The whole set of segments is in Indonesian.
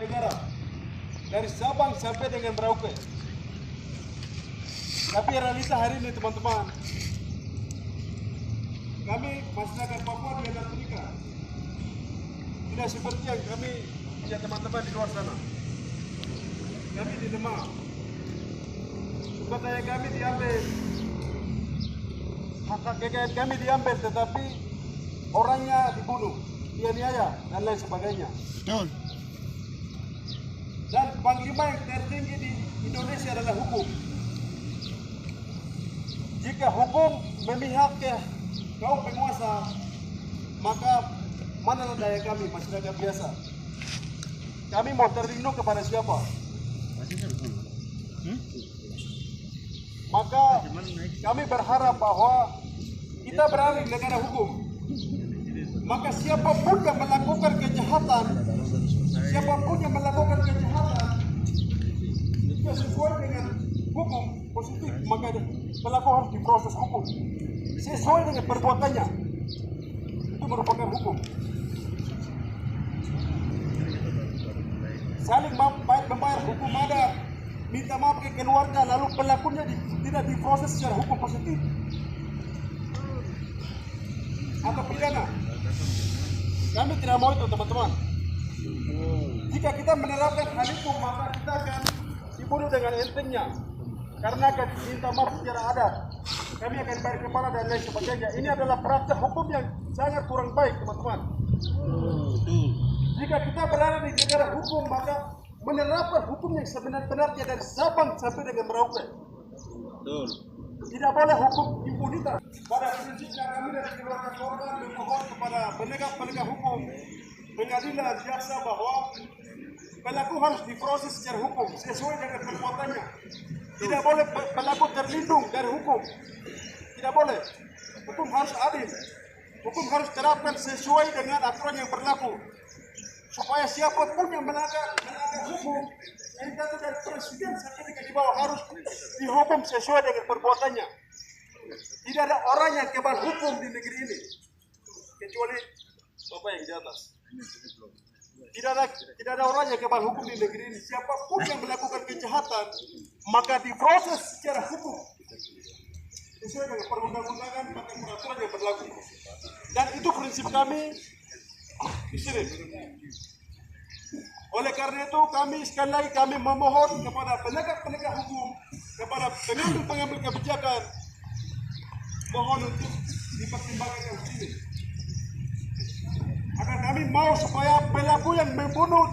negara dari Sabang sampai dengan Merauke. Tapi realita hari ini teman-teman, kami masyarakat Papua di Afrika tidak seperti yang kami lihat teman-teman di luar sana. Kami di Demak, sumber daya kami diambil, hak kekayaan kami diambil, tetapi orangnya dibunuh, dianiaya dan lain sebagainya. Betul. Dan panglima yang tertinggi di Indonesia adalah hukum. Jika hukum memihak ke kaum penguasa, maka mana daya kami masyarakat biasa? Kami mau terlindung kepada siapa? Maka kami berharap bahwa kita berada di negara hukum. Maka siapapun yang melakukan kejahatan, jika sesuai dengan hukum positif, maka pelaku harus diproses hukum sesuai dengan perbuatannya. Itu merupakan hukum. Saling membayar hukum adat, minta maaf ke keluarga, lalu pelakunya tidak diproses secara hukum positif atau pidana. Kami tidak mau itu, teman-teman. Jika kita menerapkan hal itu, maka kita akan dibunuh dengan entengnya. Karena akan minta maaf secara adat, kami akan bayar kepala dan lain sebagainya. Ini adalah praktek hukum yang sangat kurang baik, teman-teman. Jika kita berada di negara hukum, maka menerapkan hukum yang sebenar-benarnya dari Sabang sampai dengan Merauke. Tidak boleh hukum impunitas. Pada prinsipnya kami dari keluarga korban memohon kepada penegak hukum, pengadilan, jaksa bahwa pelaku harus diproses secara hukum sesuai dengan perbuatannya. Tidak boleh pelaku terlindung dari hukum. Tidak boleh. Hukum harus adil. Hukum harus terapkan sesuai dengan aturan yang berlaku. Supaya siapapun yang melanggar hukum, yang jatuh dari presiden sampai dengan di bawah harus dihukum sesuai dengan perbuatannya. Tidak ada orang yang kebal hukum di negeri ini, kecuali Bapak yang di atas. Tidak ada orang yang kebal hukum di negeri ini. Siapapun yang melakukan kejahatan, maka diproses secara hukum sesuai dengan perundang-undangan dan peraturan yang berlaku. Dan itu prinsip kami di sini. Oleh karena itu kami sekali lagi kami memohon kepada penegak hukum, kepada pengambil kebijakan, mohon untuk dipertimbangkan di sini. Agar kami mau supaya pelaku yang membunuh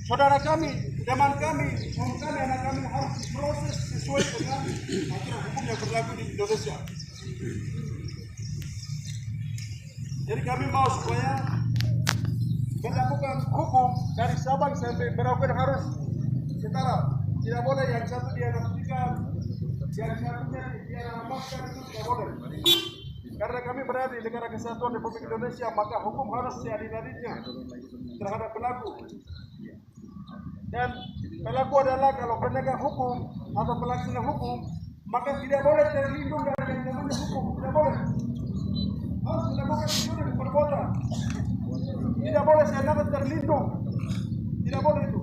saudara kami, teman kami, suami kami, anak kami harus diproses sesuai dengan aturan hukum yang berlaku di Indonesia. Jadi kami mau supaya melakukan hukum dari Sabang sampai Merauke harus setara. Tidak boleh yang satu dianggapkan, yang satunya dianggapkan, itu tidak boleh. Karena kami berada di negara kesatuan Republik Indonesia, maka hukum harus seadil-adilnya terhadap pelaku. Dan pelaku adalah kalau penegak hukum atau pelaksana hukum, maka tidak boleh terlindung dari yang namanya hukum. Tidak boleh. Harus melakukan sesuai dengan perbuatan. Tidak boleh seenaknya terlindung. Tidak boleh itu.